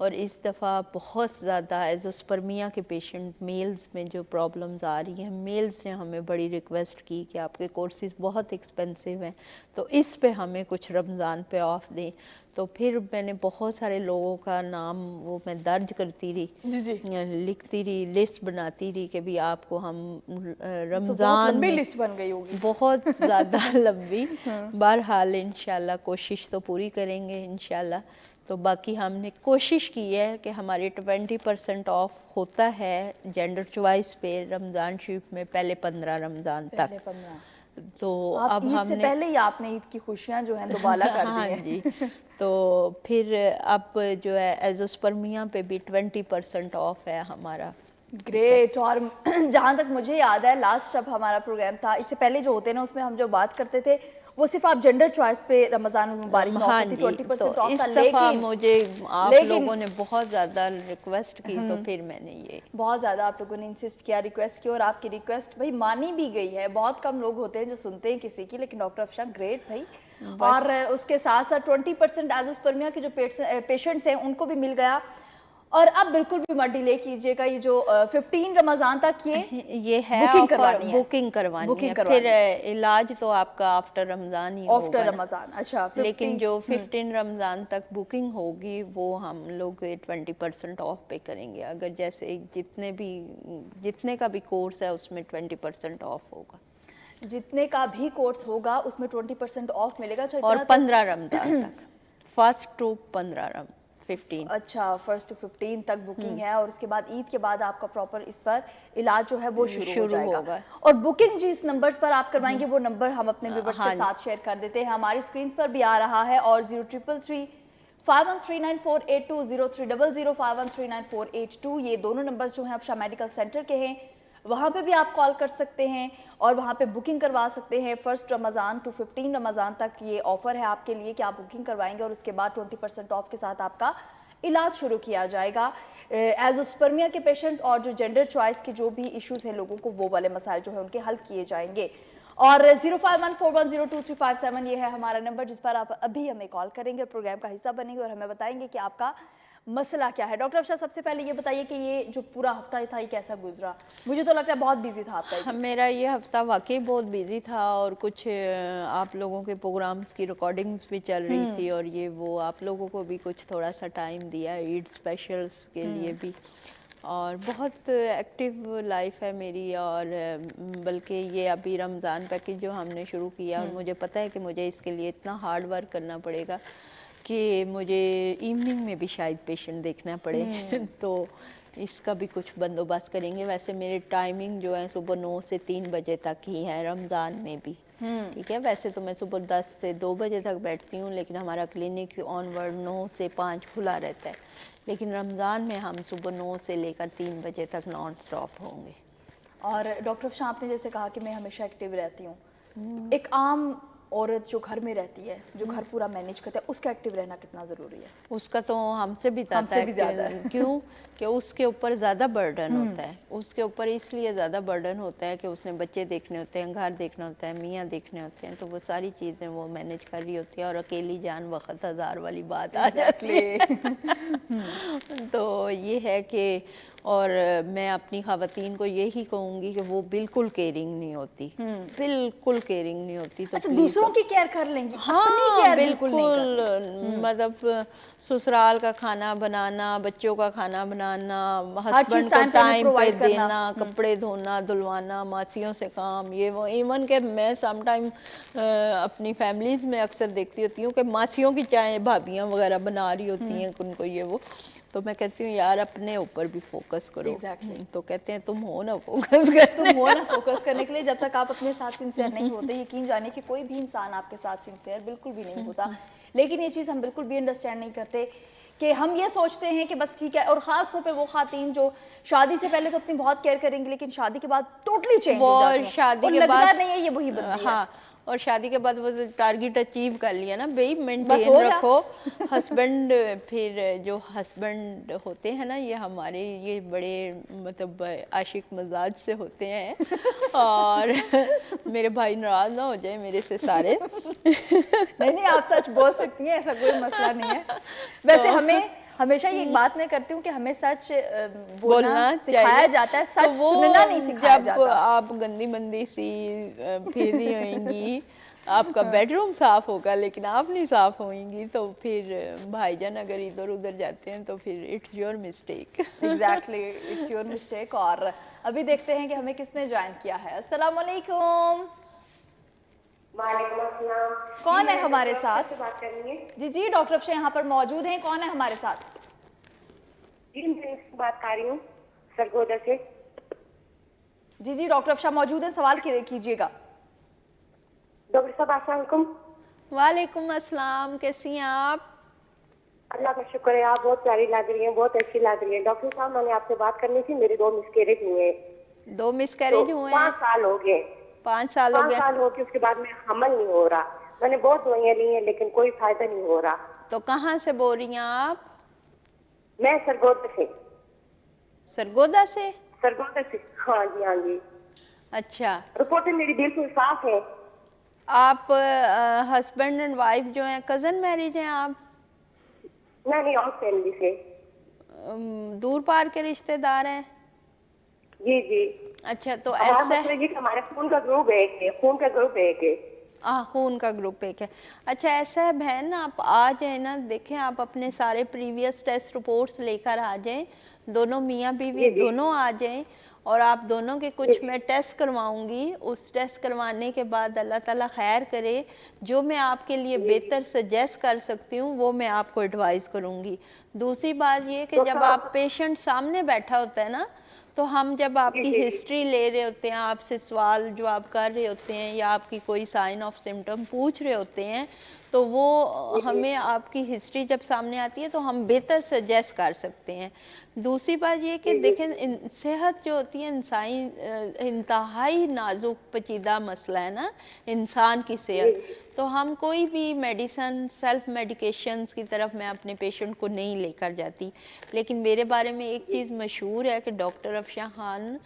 اور اس دفعہ بہت زیادہ ایزوسپرمیا کے پیشنٹ میلز میں جو پرابلمز آ رہی ہیں، میلز نے ہمیں بڑی ریکویسٹ کی کہ آپ کے کورسز بہت ایکسپینسو ہیں، تو اس پہ ہمیں کچھ رمضان پہ آف دیں. تو پھر میں نے بہت سارے لوگوں کا نام وہ میں درج کرتی رہی، لکھتی رہی، لسٹ بناتی رہی کہ بھی آپ کو ہم رمضان میں لسٹ بن گئی ہوگی. بہت زیادہ لمبی. بہرحال انشاءاللہ کوشش تو پوری کریں گے انشاءاللہ. تو باقی ہم نے کوشش کی ہے کہ ہمارے 20% آف ہوتا ہے جینڈر چوائس پہ رمضان شریف میں پہلے 15 رمضان تک. تو اب عید ہم سے نے پہلے ہی آپ نے عید کی خوشیاں جو ہیں دوبالا کر دی ہیں. جی. تو پھر اب جو ہے ایزوسپرمیا پہ بھی 20% آف ہے ہمارا. گریٹ. اور جہاں تک مجھے یاد ہے لاسٹ جب ہمارا پروگرام تھا، اس سے پہلے جو ہوتے ہیں نا اس میں ہم جو بات کرتے تھے وہ صرف آپ جنڈر چوائس پہ رمضان المبارک میں ہاں آفر تھی، جی. 20% تو آف اس تھا. دفعہ لیکن مجھے آپ لوگوں نے بہت زیادہ ریکویسٹ کی تو پھر میں نے یہ بہت زیادہ آپ لوگوں نے انسسٹ کیا، ریکویسٹ کی، اور آپ کی ریکویسٹ بھائی مانی بھی گئی ہے. بہت کم لوگ ہوتے ہیں جو سنتے ہیں کسی کی، لیکن ڈاکٹر افشاں گریٹ بھائی. اور اس کے ساتھ ساتھ 20% ایزوسپرمیا کے جو پیشنٹس ہیں ان کو بھی مل گیا. اور اب بالکل بھی مت ڈیلے کیجیے گا، یہ جو 15 رمضان تک یہ ہے بکنگ کروانی ہے. بکنگ کروانی ہے. پھر علاج تو آپ کا آفٹر رمضان ہی ہوگا آفٹر رمضان. اچھا. لیکن جو 15 رمضان تک بکنگ ہوگی وہ ہم لوگ 20% آف پہ کریں گے. اگر جیسے جتنے کا بھی کورس ہے اس میں 20% آف ہوگا. جتنے کا بھی کورس ہوگا اس میں 20% آف ملے گا. اور 15 رمضان تک، 1 to 15 15. اچھا 1 to 15 تک بکنگ ہے. اور اس کے بعد عید کے بعد آپ کا پراپر اس پر علاج جو ہے وہ شروع ہو جائے گا. اور بکنگ جس نمبرز پر آپ کروائیں گے وہ نمبر ہم اپنے ویورز کے ساتھ شیئر کر دیتے ہیں. ہماری سکرینز پر بھی آ رہا ہے. اور 0333 51394820 0300 513948 یہ دونوں نمبرز جو ہیں افشاں میڈیکل سینٹر کے ہیں، وہاں پہ بھی آپ کال کر سکتے ہیں اور وہاں پہ بکنگ کروا سکتے ہیں. 1 رمضان to 15 رمضان تک یہ آفر ہے آپ کے لیے کہ آپ بکنگ کروائیں گے اور اس کے بعد 20% آف کے ساتھ آپ کا علاج شروع کیا جائے گا. ایزوسپرمیا کے پیشنٹ اور جو جینڈر چوائس کے جو بھی ایشوز ہیں لوگوں کو وہ والے مسائل جو ہیں ان کے حل کیے جائیں گے. اور 0514102357 یہ ہے ہمارا نمبر جس پر آپ ابھی ہمیں کال کریں گے، پروگرام کا حصہ بنیں گے اور ہمیں بتائیں گے کہ آپ کا مسئلہ کیا ہے. ڈاکٹر افشاں سب سے پہلے یہ بتائیے کہ یہ جو پورا ہفتہ تھا یہ کیسا گزرا؟ مجھے تو لگتا ہے بہت بیزی تھا آپ کا. میرا یہ ہفتہ واقعی بہت بیزی تھا اور کچھ آپ لوگوں کے پروگرامز کی ریکارڈنگز بھی چل رہی تھی اور یہ وہ آپ لوگوں کو بھی کچھ تھوڑا سا ٹائم دیا عید اسپیشلز کے لیے بھی. اور بہت ایکٹیو لائف ہے میری. اور بلکہ یہ ابھی رمضان پیکج جو ہم نے شروع کیا اور مجھے پتہ ہے کہ مجھے اس کے لیے اتنا ہارڈ ورک کرنا پڑے گا کہ مجھے ایوننگ میں بھی شاید پیشنٹ دیکھنا پڑے. تو اس کا بھی کچھ بندوبست کریں گے. ویسے میرے ٹائمنگ جو ہے صبح 9 سے 3 بجے تک ہی ہے رمضان میں بھی. ٹھیک ہے. ویسے تو میں صبح 10 سے 2 بجے تک بیٹھتی ہوں لیکن ہمارا کلینک آن ورڈ 9 سے 5 کھلا رہتا ہے. لیکن رمضان میں ہم صبح 9 سے لے کر 3 بجے تک نان سٹاپ ہوں گے. اور ڈاکٹر افشاں آپ نے جیسے کہا کہ میں ہمیشہ ایکٹیو رہتی ہوں، ایک عام عورت جو گھر میں رہتی ہے، جو گھر پورا مینیج کرتا ہے، اس کا ایکٹیو رہنا کتنا ضروری ہے؟ اس کا تو ہم سے بھی زیادہ ہے. کیوں کہ اس کے اوپر زیادہ برڈن ہوتا ہے. اس کے اوپر اس لیے زیادہ برڈن ہوتا ہے کہ اس نے بچے دیکھنے ہوتے ہیں، گھر دیکھنا ہوتا ہے، میاں دیکھنے ہوتے ہیں. تو وہ ساری چیزیں وہ مینیج کر رہی ہوتی ہے اور اکیلی جان وقت ہزار والی بات آ جاتی ہے. تو یہ ہے کہ اور میں اپنی خواتین کو یہی کہوں گی کہ وہ بالکل کیئرنگ نہیں ہوتی، بالکل کیئرنگ نہیں ہوتی. تو دوسروں کی کیئر کر لیں گی، ہاں بالکل. مطلب سسرال کا کھانا بنانا، بچوں کا کھانا بنانا، ہسبینڈ کو ٹائم پہ دینا، کپڑے دھونا دھلوانا، ماسیوں سے کام یہ وہ. ایون کہ میں سم ٹائم اپنی فیملیز میں اکثر دیکھتی ہوتی ہوں کہ ماسیوں کی چائے بھابیاں وغیرہ بنا رہی ہوتی ہیں ان کو یہ وہ. تو میں کہتی ہوں یار اپنے اوپر بھی فوکس کرو. تو کہتے ہیں تم ہو نا فوکس کرنے کے لیے. جب تک آپ اپنے ساتھ سنسیئر نہیں ہوتے، یقین جانے کہ کوئی بھی انسان آپ کے ساتھ سنسیئر بالکل بھی نہیں ہوتا. لیکن یہ چیز ہم بالکل بھی انڈرسٹینڈ نہیں کرتے کہ ہم یہ سوچتے ہیں کہ بس ٹھیک ہے. اور خاص طور پہ وہ خواتین جو شادی سے پہلے تو اپنی بہت کیئر کریں گی لیکن شادی کے بعد ٹوٹلی چینج ہو جاتی ہیں اور لگتا نہیں ہے یہ وہی بنتی ہے. اور شادی کے بعد وہ ٹارگیٹ اچیو کر لیا نا بھئی مینٹین رکھو. ہسبینڈ پھر جو ہسبینڈ ہوتے ہیں نا یہ ہمارے یہ بڑے مطلب عاشق مزاج سے ہوتے ہیں. اور میرے بھائی ناراض نہ ہو جائے میرے سے سارے. نہیں آپ سچ بول سکتی ہیں، ایسا کوئی مسئلہ نہیں ہے. ویسے ہمیشہ یہ ایک بات میں کرتی ہوں کہ ہمیں سچ بولنا بولنا سکھایا چاہیے جاتا ہے, تو سچ وہ سننا نہیں سکھایا جب جاتا. آپ گندی مندی سی پھر رہی ہوئیں گی, آپ کا بیڈ روم صاف ہوگا لیکن آپ نہیں صاف ہوئیں گی, تو پھر بھائی جان اگر ادھر ادھر جاتے ہیں تو پھر it's your mistake. Exactly, it's your mistake. اور ابھی دیکھتے ہیں کہ ہمیں کس نے جوائن کیا ہے. السلام علیکم. وعلیکم السلام. کون ہے ہمارے ڈاکٹر ساتھ؟ سے بات کرنی ہے. جی جی ڈاکٹر افشا یہاں پر موجود ہیں. کون ہے ہمارے ساتھ؟ جی میں بات کر رہی ہوں سرگودا سے. جی جی ڈاکٹر افشا موجود ہیں, سوال کیجیے گا. ڈاکٹر صاحب السلام علیکم. وعلیکم السلام, کیسی ہیں آپ؟ اللہ کا شکر ہے, آپ بہت پیاری لگ رہی ہیں, بہت اچھی لگ رہی ہیں. ڈاکٹر صاحب میں نے آپ سے بات کرنی تھی, میری 2 مسکیریج ہوئے ہیں. 2 مس تو کیریج ہوئے ہیں. 5 سال ہو گئے. 5 سال ہو 5 گئے. سال ہو کے اس کے بعد میں حمل نہیں ہو رہا. میں نے بہت دوائیاں لی ہیں لیکن کوئی فائدہ نہیں ہو رہا. تو کہاں سے بول رہی ہیں آپ؟ میں سرگودا سے. سرگودا سے؟ سرگودا سے, ہاں جی ہاں جی. اچھا, رپورٹیں میری بالکل صاف ہے. آپ ہسبینڈ اینڈ وائف جو ہیں کزن میرج ہیں آپ؟ نہیں اور فیملی سے. دور پار کے رشتے دار ہیں؟ جی جی. اچھا, تو ہمارا ایسے مطلب یہ کہ ہمارے خون کا گروپ ایک ہے, خون کا گروپ ایک ہے. خون کا گروپ ایک ہے. اچھا ایسا ہے بہن, آپ آ جائیں نا, دیکھیں آپ اپنے سارے پریویس ٹیسٹ رپورٹس لے کر آ جائیں, دونوں میاں بیوی جی جی دونوں آ جائیں, اور آپ دونوں کے کچھ جی میں ٹیسٹ کرواؤں گی. اس ٹیسٹ کروانے کے بعد اللہ تعالیٰ خیر کرے, جو میں آپ کے لیے جی. بہتر سجیسٹ کر سکتی ہوں وہ میں آپ کو ایڈوائز کروں گی. دوسری بات یہ کہ ڈاکٹر جب آپ صاحب. پیشنٹ سامنے بیٹھا ہوتا ہے نا, تو ہم جب آپ جی کی جی جی ہسٹری لے رہے ہوتے ہیں, آپ سے سوال جو آپ کر رہے ہوتے ہیں, یا آپ کی کوئی سائن آف سمٹم پوچھ رہے ہوتے ہیں, تو وہ جی جی ہمیں آپ کی ہسٹری جب سامنے آتی ہے تو ہم بہتر سجیسٹ کر سکتے ہیں. دوسری بات یہ کہ جی جی دیکھیں صحت جو ہوتی ہے انتہائی نازک پیچیدہ مسئلہ ہے نا انسان کی جی صحت. تو ہم کوئی بھی میڈیسن سیلف میڈیکیشنز کی طرف میں اپنے پیشنٹ کو نہیں لے کر جاتی. لیکن میرے بارے میں ایک چیز مشہور ہے کہ ڈاکٹر افشا خان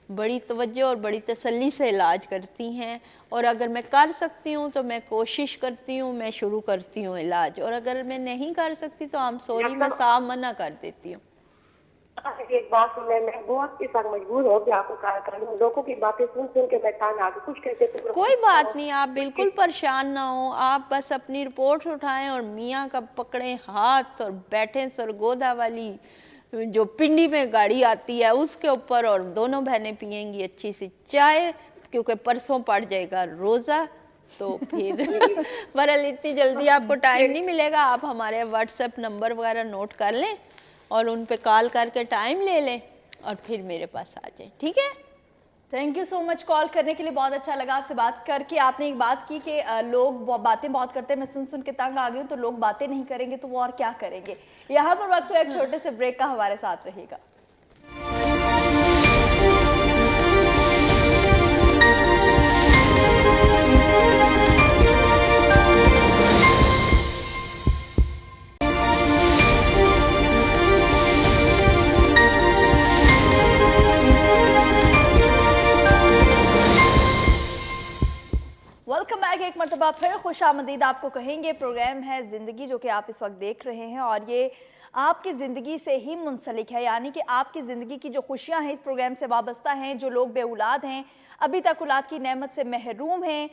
بڑی توجہ اور بڑی تسلی سے علاج کرتی ہیں, اور اگر میں کر سکتی ہوں تو میں کوشش کرتی ہوں, میں شروع کرتی ہوں علاج, اور اگر میں نہیں کر سکتی تو I'm sorry, میں ڈاکٹر صاف منع کر دیتی ہوں. ایک بات سنیں, میں بہت اس وقت مجبور ہو کہ آپ کو کہا کروں, لوگوں کی باتیں سن سن کے میں تانگ آ گئی. کچھ کہتے تو کوئی بات نہیں, آپ بالکل پریشان نہ ہوں, آپ بس اپنی رپورٹ اٹھائیں اور میاں کا پکڑیں ہاتھ اور بیٹھیں سرگودا والی جو پنڈی میں گاڑی آتی ہے اس کے اوپر, اور دونوں بہنیں پیئیں گی اچھی سی چائے, کیونکہ پرسوں پڑ جائے گا روزہ. تو پھر برحال اتنی جلدی آپ کو ٹائم نہیں ملے گا, آپ ہمارے واٹس ایپ نمبر وغیرہ نوٹ کر لیں اور ان پہ کال کر کے ٹائم لے لیں, اور پھر میرے پاس آ جائیں, ٹھیک ہے؟ تھینک یو سو مچ کال کرنے کے لیے, بہت اچھا لگا آپ سے بات کر کے. آپ نے ایک بات کی کہ لوگ باتیں بہت کرتے ہیں, میں سن سن کے تنگ آ گئی ہوں, تو لوگ باتیں نہیں کریں گے تو وہ اور کیا کریں گے. یہاں پر وقت ایک چھوٹے سے بریک کا, ہمارے ساتھ رہے گا. ویلکم بیک, ایک مرتبہ پھر خوش آمدید آپ کو کہیں گے. پروگرام ہے زندگی جو کہ آپ اس وقت دیکھ رہے ہیں, اور یہ آپ کی زندگی سے ہی منسلک ہے, یعنی کہ آپ کی زندگی کی جو خوشیاں ہیں اس پروگرام سے وابستہ ہیں. جو لوگ بے اولاد ہیں, ابھی تک اولاد کی نعمت سے محروم ہیں,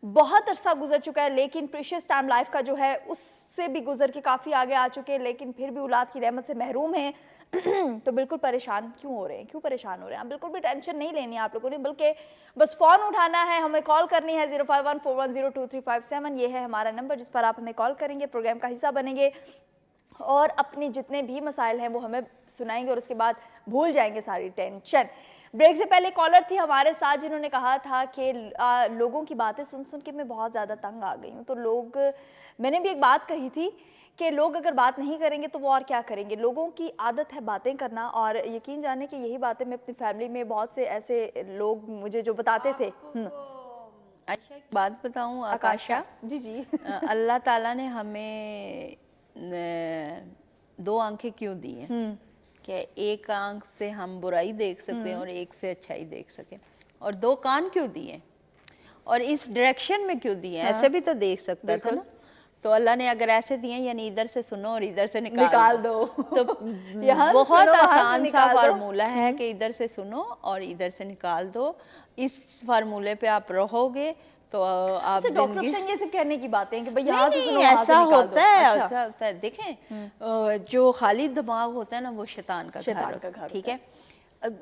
بہت عرصہ گزر چکا ہے لیکن پریشیس ٹائم لائف کا جو ہے اس سے بھی گزر کے کافی آگے آ چکے ہیں, لیکن پھر بھی اولاد کی نعمت سے محروم ہیں, تو بالکل پریشان کیوں ہو رہے ہیں, کیوں پریشان ہو رہے ہیں؟ بالکل بھی ٹینشن نہیں لینی ہے آپ لوگوں نے, بلکہ بس فون اٹھانا ہے, ہمیں کال کرنی ہے 0514102357. یہ ہے ہمارا نمبر جس پر آپ ہمیں کال کریں گے, پروگرام کا حصہ بنیں گے, اور اپنی جتنے بھی مسائل ہیں وہ ہمیں سنائیں گے, اور اس کے بعد بھول جائیں گے ساری ٹینشن. بریک سے پہلے کالر تھی ہمارے ساتھ جنہوں نے کہا تھا کہ لوگوں کی باتیں سن سن کے میں بہت زیادہ تنگ آ گئی ہوں. تو میں نے بھی ایک بات کہی تھی کہ لوگ اگر بات نہیں کریں گے تو وہ اور کیا کریں گے. لوگوں کی عادت ہے باتیں کرنا, اور یقین جانے کہ یہی باتیں میں اپنی فیملی میں بہت سے ایسے لوگ مجھے جو بتاتے تھے. اچھا ایک بات بتاؤں آکاشا, جی جی اللہ تعالیٰ نے ہمیں 2 آنکھیں کیوں دی ہیں کہ ایک آنکھ سے ہم برائی دیکھ سکیں اور ایک سے اچھائی دیکھ سکیں, اور 2 کان کیوں دیے, اور اس ڈائریکشن میں کیوں دیے, ایسے بھی تو دیکھ سکتا تھا نا. تو اللہ نے اگر ایسے دیے یعنی ادھر سے سنو اور ادھر سے نکال دو تو یہاں سے بہت سنو، وہاں سے آسان سا نکال دو۔ فارمولہ ہے کہ ادھر سے سنو اور ادھر سے نکال دو، اس فارمولے پہ آپ رہو گے تو آپ اچھا ڈاکٹر زندگی افشان یہ صرف کہنے کی باتیں ہیں کہ بھئی یہاں سے سنو نہیں وہاں سے ایسا نکال دو۔ ہوتا ہے، اچھا ایسا ہوتا ہے۔ دیکھیں جو خالی دماغ ہوتا ہے نا وہ شیطان کا گھر ہوتا ہے، ٹھیک ہے؟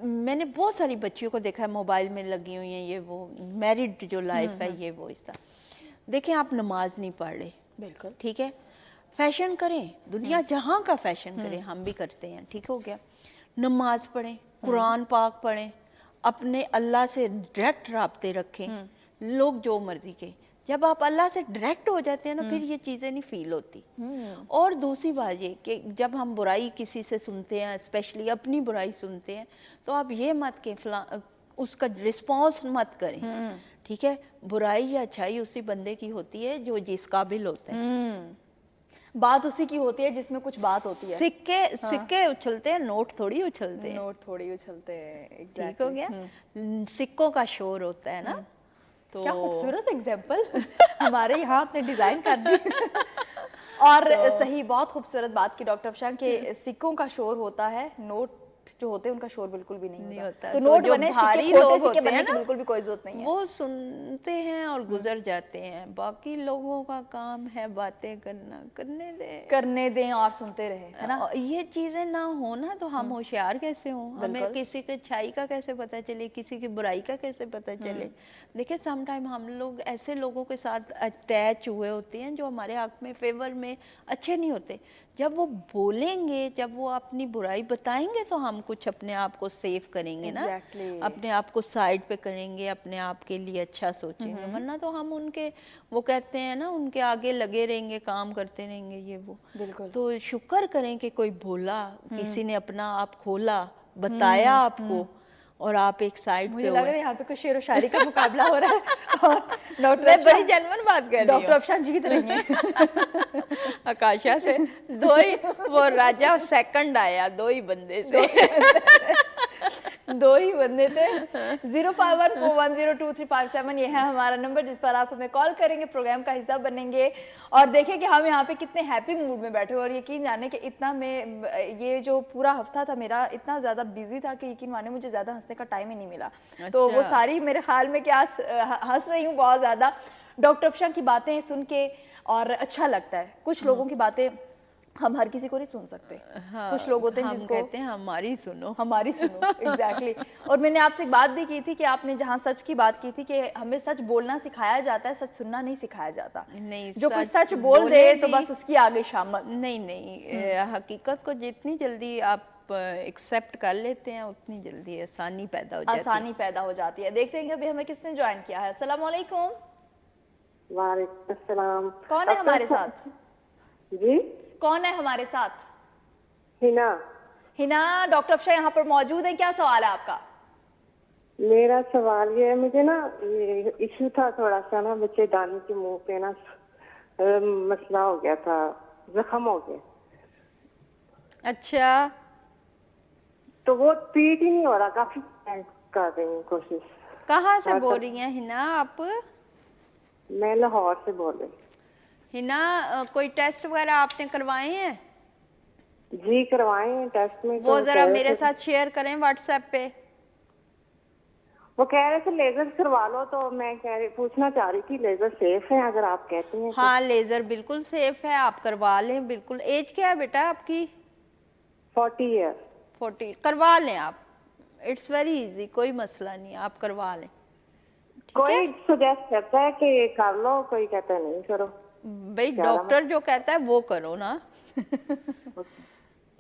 میں نے بہت ساری بچیوں کو دیکھا ہے موبائل میں لگی ہوئی ہیں، یہ وہ میرڈ جو لائف ہے یہ وہ اس طرح۔ دیکھیں آپ نماز نہیں پڑھ رہے، بالکل ٹھیک ہے، فیشن کریں، دنیا جہاں کا فیشن کریں، ہم بھی کرتے ہیں، ٹھیک ہو گیا، نماز پڑھیں، قرآن پاک پڑھیں، اپنے اللہ سے ڈائریکٹ رابطے رکھیں، لوگ جو مرضی کے، جب آپ اللہ سے ڈائریکٹ ہو جاتے ہیں نا پھر یہ چیزیں نہیں فیل ہوتی۔ اور دوسری بات یہ کہ جب ہم برائی کسی سے سنتے ہیں، اسپیشلی اپنی برائی سنتے ہیں، تو آپ یہ مت کہ فلاں اس کا رسپانس مت کریں، ٹھیک ہے؟ برائی یا اچھائی اسی بندے کی ہوتی ہے جو جس قابل ہوتا ہے۔ بات اسی کی ہوتی ہے جس میں کچھ بات ہوتی ہے۔ سکے اچھلتے ہیں، نوٹ تھوڑی اچھلتے ہیں، نوٹ تھوڑی اچھلتے ہیں، ٹھیک ہو گیا؟ سکوں کا شور ہوتا ہے نا، تو کیا خوبصورت ایگزامپل ہمارے یہاں آپ نے ڈیزائن کر دی۔ اور صحیح بہت خوبصورت بات کی ڈاکٹر افشان کہ سکوں کا شور ہوتا ہے، نوٹ جو ہوتے ہیں ان کا شور بالکل بھی نہیں ہوتا۔ تو نوٹ جو بنے بھاری سکے، لوگ کھوٹے سکے ہوتے بننے ہیں کی نا بالکل بھی کوئی ضرورت نہیں ہے۔ وہ سنتے ہیں اور گزر جاتے ہیں، باقی لوگوں کا کام ہے باتیں کرنا، کرنے دیں اور سنتے رہے، ہے نا؟ یہ چیزیں نہ ہونا تو ہم ہوشیار کیسے ہوں؟ ہمیں کسی کے اچھائی کا کیسے پتہ چلے، کسی کی برائی کا کیسے پتہ چلے؟ دیکھیں سم ٹائم ہم لوگ ایسے لوگوں کے ساتھ اٹیچ ہوئے ہوتے ہیں جو ہمارے حق میں فیور میں اچھے نہیں ہوتے، جب وہ بولیں گے، جب وہ اپنی برائی بتائیں گے تو ہم کچھ اپنے آپ کو سیف کریں گے نا، اپنے آپ کو سائڈ پہ کریں گے، اپنے آپ کے لیے اچھا سوچیں گے، ورنہ تو ہم ان کے وہ کہتے ہیں نا ان کے آگے لگے رہیں گے، کام کرتے رہیں گے یہ وہ۔ تو شکر کریں کہ کوئی بولا، کسی نے اپنا آپ کھولا، بتایا آپ کو، اور آپ ایک سائڈ پہ مجھے لگ رہا ہے یہاں پہ کچھ شعر و شاعری کا مقابلہ ہو رہا ہے اور میں بڑی جنون بات کر رہی ہوں، ڈاکٹر افشان جیت رہی ہیں آکاشا سے، دو ہی وہ راجہ سیکنڈ آیا، دو ہی بندے سے، دو ہی بندے تھے۔ 0514102357 یہ ہے ہمارا نمبر جس پر آپ ہمیں کال کریں گے، پروگرام کا حصہ بنیں گے اور دیکھیں کہ ہم یہاں پہ کتنے ہیپی موڈ میں بیٹھے اور یقین جانے کہ اتنا میں یہ جو پورا ہفتہ تھا میرا اتنا زیادہ بیزی تھا کہ یقین مانے مجھے زیادہ ہنسنے کا ٹائم ہی نہیں ملا، تو وہ ساری میرے خیال میں کہ آج ہنس رہی ہوں بہت زیادہ ڈاکٹر افشان کی باتیں سن کے، اور اچھا لگتا ہے۔ کچھ لوگوں کی باتیں ہم ہر کسی کو نہیں سن سکتے، کچھ لوگ ہوتے ہیں جن کو کہتے ہیں ہماری سنو، ہماری سنو، ایگزیکٹلی۔ اور میں نے آپ سے ایک بات بھی کی تھی کہ آپ نے جہاں سچ کی بات کی تھی کہ ہمیں سچ بولنا سکھایا جاتا ہے، سچ سننا نہیں سکھایا جاتا، جو کوئی سچ بول دے تو بس اس کی آگے شامت۔ نہیں، حقیقت کو جتنی جلدی آپ ایکسیپٹ کر لیتے ہیں اتنی جلدی آسانی پیدا ہو جاتی ہے، آسانی پیدا ہو جاتی ہے۔ دیکھتے ہیں کہ ابھی ہمیں کس نے جوائن کیا ہے۔ السلام علیکم، وعلیکم السلام۔ کون ہے ہمارے ساتھ؟ جی کون ہے ہمارے ساتھ؟ ہنا۔ ہنا، ڈاکٹر افشان یہاں پر موجود ہیں، کیا سوال ہے آپ کا؟ میرا سوال یہ ہے، مجھے نا ایشو تھا تھوڑا سا نا، بچے دانے کے منہ پہ نا مسئلہ ہو گیا تھا، زخم ہو گیا۔ اچھا، تو وہ ٹریٹ ہی نہیں ہو رہا، کافی کر رہی ہوں کوشش۔ کہاں سے بول رہی ہیں ہنا آپ؟ میں لاہور سے بول رہی ہوں۔ ہنا کوئی ٹیسٹ وغیرہ آپ نے کروائے ہیں؟ جی کروائے ہیں ٹیسٹ میں، وہ ذرا میرے ساتھ شیئر کریں واٹس ایپ پہ۔ وہ کہہ رہے تھے لیزر کروا لو، تو میں پوچھنا چاہ رہی تھی لیزر سیف ہے اگر آپ کہتے ہیں؟ ہاں لیزر بالکل سیف ہے، آپ کروا لیں بالکل۔ ایج کیا ہے بیٹا آپ کی؟ 40 ایئر۔ 40 کروا لیں آپ، اٹس ویری ایزی، کوئی مسئلہ نہیں، آپ کروا لیں۔ کوئی سجیسٹ کرتا ہے کہ یہ کر لو، کوئی کہتا ہے نہیں کرو۔ بھئی ڈاکٹر جو کہتا ہے وہ کرو نا۔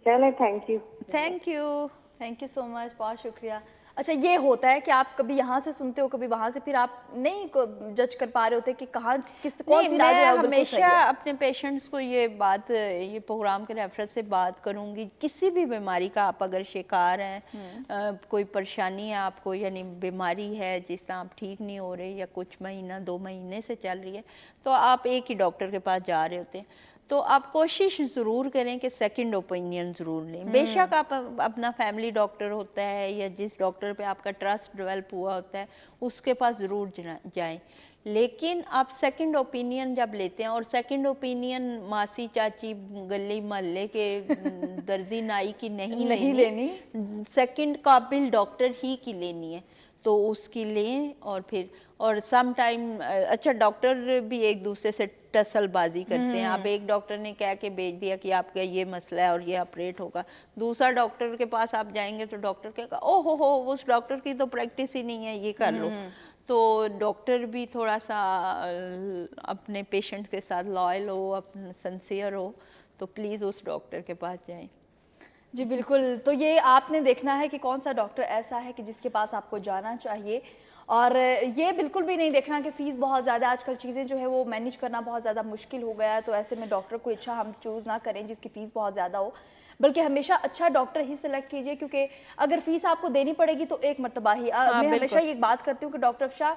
چلے thank you. Thank you, thank you so much, بہت شکریہ۔ اچھا یہ ہوتا ہے کہ آپ کبھی یہاں سے سنتے ہو کبھی وہاں سے، پھر آپ نہیں جج کر پا رہے ہوتے کہ کہاں کون سی رائے جو ہے وہ بالکل صحیح ہے۔ میں ہمیشہ اپنے پیشنٹس کو یہ بات، یہ پروگرام کے ریفرنس سے بات کروں گی، کسی بھی بیماری کا آپ اگر شکار ہیں، کوئی پریشانی ہے آپ کو، یعنی بیماری ہے جس طرح آپ ٹھیک نہیں ہو رہے یا کچھ مہینہ 2 مہینے سے چل رہی ہے، تو آپ ایک ہی ڈاکٹر کے پاس جا رہے ہوتے ہیں۔ تو آپ کوشش ضرور کریں کہ سیکنڈ اوپینین ضرور لیں. بے شک آپ اپنا فیملی ڈاکٹر ہوتا ہے یا جس ڈاکٹر پہ آپ کا ٹرسٹ ڈیولپ ہوا ہوتا ہے اس کے پاس ضرور جائیں, لیکن آپ سیکنڈ اوپینین جب لیتے ہیں, اور سیکنڈ اوپینین ماسی چاچی گلی محلے کے درزی نائی کی نہیں لینی, سیکنڈ قابل ڈاکٹر ہی کی لینی ہے, تو اس کی لیں. اور پھر اور سم ٹائم اچھا ڈاکٹر بھی ایک دوسرے سے ٹسل بازی کرتے ہیں. اب ایک ڈاکٹر نے کہہ کے بھیج دیا کہ آپ کا یہ مسئلہ ہے اور یہ آپریٹ ہوگا, دوسرا ڈاکٹر کے پاس آپ جائیں گے تو ڈاکٹر کہے گا او ہو اس ڈاکٹر کی تو پریکٹس ہی نہیں ہے, یہ کر لو. تو ڈاکٹر بھی تھوڑا سا اپنے پیشنٹ کے ساتھ لائل ہو, اپنا سنسیئر ہو, تو پلیز اس ڈاکٹر کے پاس جائیں. جی بالکل, تو یہ آپ نے دیکھنا ہے کہ کون سا ڈاکٹر ایسا ہے کہ جس کے پاس آپ کو جانا چاہیے, اور یہ بالکل بھی نہیں دیکھنا کہ فیس بہت زیادہ, آج کل چیزیں جو ہے وہ مینیج کرنا بہت زیادہ مشکل ہو گیا ہے, تو ایسے میں ڈاکٹر کو اچھا ہم چوز نہ کریں جس کی فیس بہت زیادہ ہو, بلکہ ہمیشہ اچھا ڈاکٹر ہی سلیکٹ کیجئے, کیونکہ اگر فیس آپ کو دینی پڑے گی تو ایک مرتبہ ہی. میں ہمیشہ یہ بات کرتی ہوں کہ ڈاکٹر افشا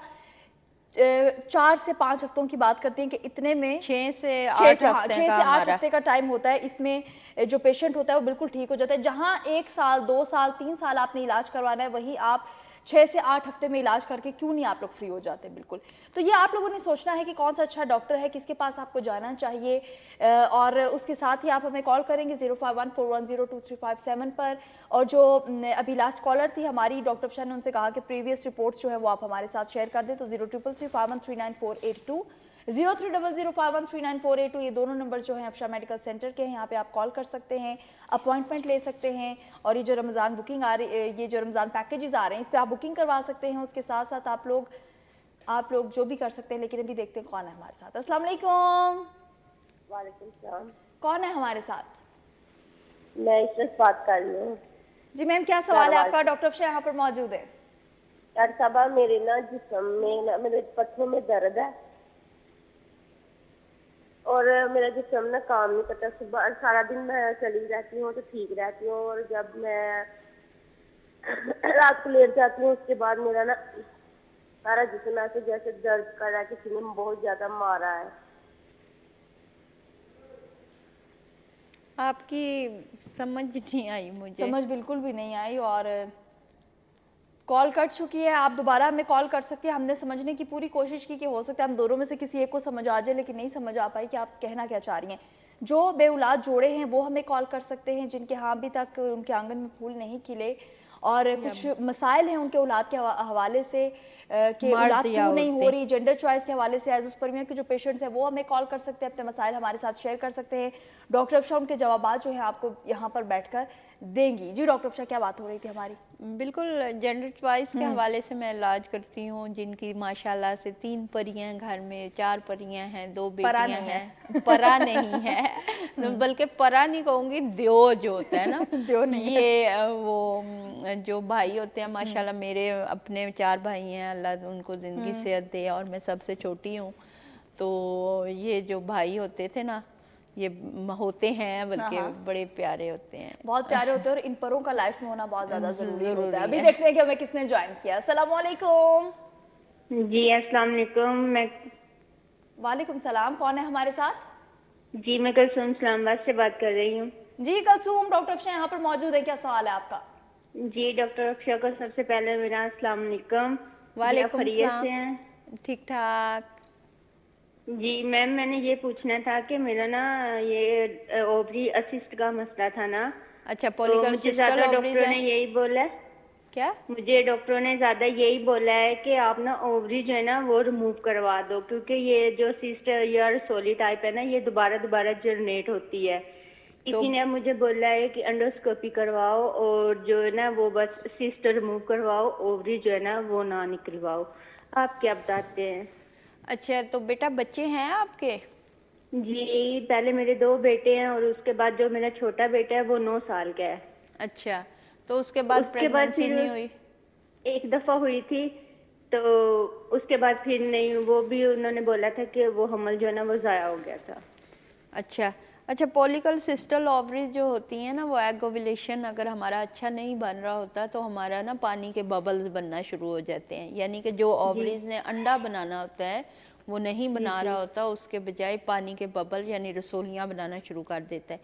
4 سے 5 ہفتوں کی بات کرتے ہیں کہ اتنے میں 6 سے 8 ہفتے کا ٹائم ہوتا ہے, اس میں جو پیشنٹ ہوتا ہے وہ بالکل ٹھیک ہو جاتا ہے. جہاں 1 سال 2 سال 3 سال آپ نے علاج کروانا ہے, وہی آپ 6 سے 8 ہفتے میں علاج کر کے کیوں نہیں آپ لوگ فری ہو جاتے. بالکل, تو یہ آپ لوگوں نے سوچنا ہے کہ کون سا اچھا ڈاکٹر ہے, کس کے پاس آپ کو جانا چاہیے, اور اس کے ساتھ ہی آپ ہمیں کال کریں گے 0514102357 پر. اور جو ابھی لاسٹ کالر تھی ہماری ڈاکٹر افشا نے ان سے کہا کہ پریویس رپورٹس جو ہے وہ آپ ہمارے ساتھ شیئر کر دیں, تو 0333513948 0300513948 یہ دونوں نمبر جو ہیں افشا میڈیکل سینٹر کے ہیں, یہاں پہ آپ کال کر سکتے ہیں, اپوائنٹمنٹ لے سکتے ہیں, اور یہ جو رمضان بکنگ آ رہی, یہ جو رمضان پیکیجز آ رہے ہیں اس پہ آپ بکنگ کروا سکتے ہیں. اس کے ساتھ ساتھ آپ لوگ جو بھی کر سکتے ہیں. لیکن ابھی دیکھتے ہیں کون ہے ہمارے ساتھ. السلام علیکم. وعلیکم السلام. کون ہے ہمارے ساتھ؟ میں عشرت بات کر رہی ہوں. جی میم, کیا سوال ہے آپ کا؟ ڈاکٹر افشا یہاں پر موجود ہے. ڈاکٹر صاحبہ میرے نا جسم میں میرے پٹھوں میں درد ہے, اور میرا جسم نا کام نہیں کرتا. صبح سارا دن میں چلی رہتی ہوں تو ٹھیک رہتی ہوں, اور جب میں رات کو لیٹ جاتی ہوں اس کے بعد میرا نا سارا جسم ایسے جیسے درد کر رہا ہے, کسی نے بہت زیادہ مارا ہے. آپ کی سمجھ نہیں آئی مجھے. سمجھ بالکل بھی نہیں آئی, اور کال کٹ چکی ہے. آپ دوبارہ ہمیں کال کر سکتے ہیں. ہم نے سمجھنے کی پوری کوشش کی کہ ہو سکتا ہے ہم دونوں میں سے کسی ایک کو سمجھ آ جائے, لیکن نہیں سمجھ آ پائی کہ آپ کہنا کیا چاہ رہی ہیں. جو بے اولاد جوڑے ہیں وہ ہمیں کال کر سکتے ہیں, جن کے ہاں ابھی تک ان کے آنگن میں پھول نہیں کھلے, اور کچھ مسائل ہیں ان کے اولاد کے حوالے سے کہ اولاد کیوں نہیں ہو رہی, جینڈر چوائس کے حوالے سے. ایز اسپرمیا کے جو پیشنٹس ہیں وہ ہمیں کال کر سکتے ہیں, اپنے مسائل ہمارے ساتھ شیئر کر سکتے ہیں. ڈاکٹر افشا ان کے جوابات جو ہیں آپ کو یہاں پر بیٹھ کر دیں گی. جی ڈاکٹر افشا, کیا بات ہو رہی تھی ہماری؟ بالکل, جینڈر چوائس کے حوالے سے میں علاج کرتی ہوں, جن کی ماشاءاللہ سے 3 پریاں ہیں گھر میں, 4 پریاں ہیں, 2 بیٹیاں ہیں. پرا نہیں ہے, بلکہ پرا نہیں کہوں گی, دیو جو ہوتا ہے نا, یہ وہ جو بھائی ہوتے ہیں ماشاءاللہ میرے اپنے 4 بھائی ہیں, اللہ ان کو زندگی صحت دے, اور میں سب سے چھوٹی ہوں. تو یہ جو بھائی ہوتے تھے نا, یہ ہوتے ہیں بلکہ بڑے پیارے ہوتے ہیں, بہت پیارے ہوتے ہیں, اور ان پروں کا لائف میں ہونا بہت زیادہ ضروری ہوتا ہے. ابھی دیکھتے ہیں کہ ہمیں کس نے جوائن کیا. السلام علیکم. جی السلام علیکم. میں وعلیکم السلام. کون ہے ہمارے ساتھ؟ جی میں کلثوم اسلام آباد سے بات کر رہی ہوں. جی کلثوم, ڈاکٹر افشا یہاں پر موجود ہے, کیا سوال ہے آپ کا؟ جی ڈاکٹر افشا کو سب سے پہلے میرا السلام علیکم. وعلیکم السلام. سے ہیں؟ ٹھیک ٹھاک. جی میم, میں نے یہ پوچھنا تھا کہ میرا نا یہ اووری اسسٹ کا مسئلہ تھا نا. اچھا, تو پولیکل مجھے سسٹل زیادہ اووریز ڈاکٹروں ہے نے یہی بولا ہے. کیا؟ مجھے ڈاکٹروں نے زیادہ یہی بولا ہے کہ آپ نا اووری جو ہے نا وہ ریموو کروا دو, کیونکہ یہ جو سسٹ یا سولی ٹائپ ہے نا یہ دوبارہ جنریٹ ہوتی ہے. کسی نے مجھے بولا ہے کہ انڈوسکوپی کرواؤ, اور جو ہے نا وہ بس سسٹ ریموو کرواؤ, اووری جو ہے نا وہ نہ نکلواؤ. آپ کیا بتاتے ہیں؟ اچھا, تو بیٹا بچے ہیں آپ کے؟ جی پہلے میرے 2 بیٹے ہیں, اور اس کے بعد جو میرا چھوٹا بیٹا ہے وہ 9 سال کا ہے. اچھا, تو اس کے بعد پریگننسی نہیں ہوئی؟ ایک دفعہ ہوئی تھی, تو اس کے بعد پھر نہیں, وہ بھی انہوں نے بولا تھا کہ وہ حمل جو ہے نا وہ ضائع ہو گیا تھا. اچھا اچھا, پولیکل سسٹل اووریز جو ہوتی ہیں نا وہ ایگ اوویلیشن اگر ہمارا اچھا نہیں بن رہا ہوتا تو ہمارا نا پانی کے ببلز بننا شروع ہو جاتے ہیں, یعنی کہ جو اووریز نے انڈا بنانا ہوتا ہے وہ نہیں بنا رہا ہوتا، اس کے بجائے پانی کے ببل یعنی رسولیاں بنانا شروع کر دیتا ہے۔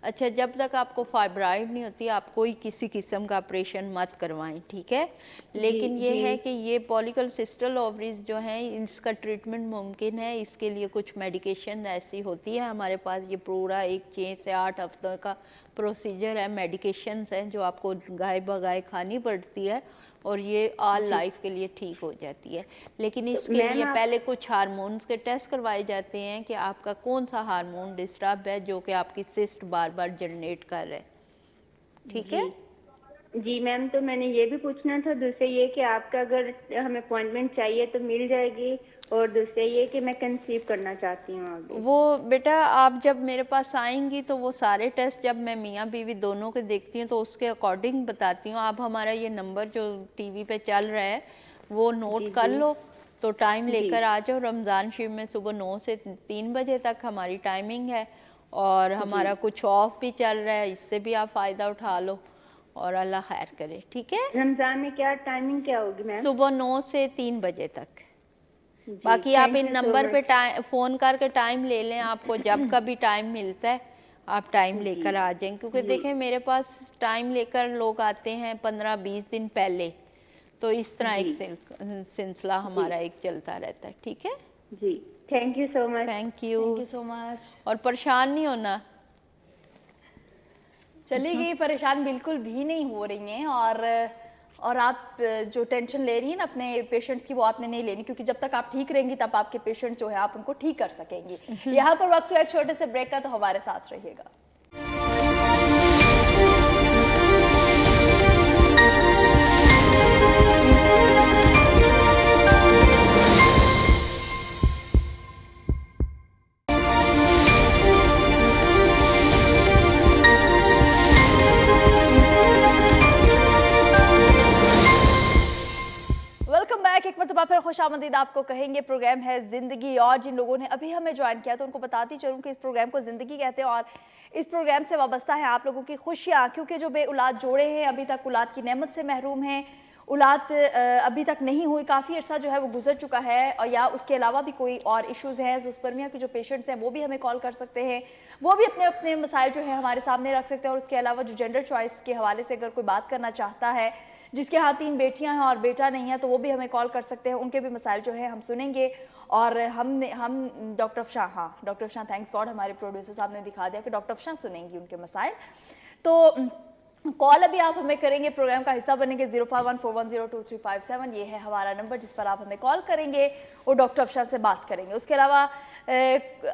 اچھا، جب تک آپ کو فائبرائڈ نہیں ہوتی آپ کوئی کسی قسم کا آپریشن مت کروائیں، ٹھیک ہے؟ لیکن یہ ہے کہ یہ پولیکلسسٹل اووریز جو ہیں اس کا ٹریٹمنٹ ممکن ہے، اس کے لیے کچھ میڈیکیشن ایسی ہوتی ہے ہمارے پاس، یہ پورا ایک 6 سے 8 ہفتوں کا پروسیجر ہے، میڈیکیشنز ہیں جو آپ کو گائے بگائے کھانی پڑتی ہے اور یہ آل لائف کے لیے ٹھیک ہو جاتی ہے۔ لیکن اس کے لیے پہلے کچھ ہارمونز کے ٹیسٹ کروائے جاتے ہیں کہ آپ کا کون سا ہارمون ڈسٹرب ہے جو کہ آپ کی سسٹ بار بار جنریٹ کر رہے، ٹھیک ہے؟ جی میم، تو میں نے یہ بھی پوچھنا تھا، دوسرے یہ کہ آپ کا اگر ہمیں اپوائنٹمنٹ چاہیے تو مل جائے گی، اور دوسرے یہ کہ میں کنسیو کرنا چاہتی ہوں ابھی۔ وہ بیٹا آپ جب میرے پاس آئیں گی تو وہ سارے ٹیسٹ جب میں میاں بیوی دونوں کے دیکھتی ہوں تو اس کے اکارڈنگ بتاتی ہوں۔ آپ ہمارا یہ نمبر جو ٹی وی پہ چل رہا ہے وہ نوٹ کر لو، تو ٹائم لے کر آ جاؤ۔ رمضان شریف میں صبح 9 سے 3 بجے تک ہماری ٹائمنگ ہے، اور ہمارا کچھ آف بھی چل رہا ہے، اس سے بھی آپ فائدہ اٹھا لو، اور اللہ خیر کرے، ٹھیک ہے؟ رمضان میں کیا ٹائمنگ کیا ہوگی میم؟ صبح 9 سے 3 بجے تک۔ باقی آپ ان نمبر پہ فون کر کے ٹائم لے لیں، آپ کو جب کا بھی ٹائم ملتا ہے آپ ٹائم لے کر آ جائیں، کیونکہ دیکھیں میرے پاس ٹائم لے کر لوگ آتے ہیں 15-20 دن پہلے، تو اس طرح ایک سلسلہ ہمارا ایک چلتا رہتا ہے، ٹھیک ہے؟ جی، thank you so much. Thank you so much. اور پریشان نہیں ہونا۔ چلی گئی، پریشان بالکل بھی نہیں ہو رہی ہیں، اور آپ جو ٹینشن لے رہی ہیں نا اپنے پیشنٹس کی، وہ آپ نے نہیں لینی، کیونکہ جب تک آپ ٹھیک رہیں گی تب آپ کے پیشنٹس جو ہے آپ ان کو ٹھیک کر سکیں گی۔ یہاں پر وقت ہے ایک چھوٹے سے بریک کا، تو ہمارے ساتھ رہیے گا۔ ویلکم بیک، ایک مرتبہ پھر خوش آمدید آپ کو کہیں گے۔ پروگرام ہے زندگی، اور جن لوگوں نے ابھی ہمیں جوائن کیا تو ان کو بتاتی چلوں کہ اس پروگرام کو زندگی کہتے ہیں، اور اس پروگرام سے وابستہ ہے آپ لوگوں کی خوشیاں، کیونکہ جو بے اولاد جوڑے ہیں ابھی تک اولاد کی نعمت سے محروم ہیں، اولاد ابھی تک نہیں ہوئی، کافی عرصہ جو ہے وہ گزر چکا ہے، یا اس کے علاوہ بھی کوئی اور ایشوز ہیں، زوسپرمیا کے جو پیشنٹس ہیں وہ بھی ہمیں کال کر سکتے ہیں، وہ بھی اپنے اپنے مسائل جو ہیں ہمارے سامنے رکھ سکتے ہیں، اور اس کے علاوہ جو جینڈر چوائس کے حوالے سے اگر کوئی بات کرنا چاہتا ہے، جس کے ہاں 3 بیٹیاں ہیں اور بیٹا نہیں ہے، تو وہ بھی ہمیں کال کر سکتے ہیں، ان کے بھی مسائل جو ہیں ہم سنیں گے۔ اور ہم ڈاکٹر افشاں تھینکس گاڈ ہمارے پروڈیوسر صاحب نے دکھا دیا کہ ڈاکٹر افشاں سنیں گی ان کے مسائل۔ تو کال ابھی آپ ہمیں کریں گے، پروگرام کا حصہ بنیں گے، 0514022357، یہ ہے ہمارا نمبر جس پر آپ ہمیں کال کریں گے اور ڈاکٹر افشاں سے بات کریں گے۔ اس کے علاوہ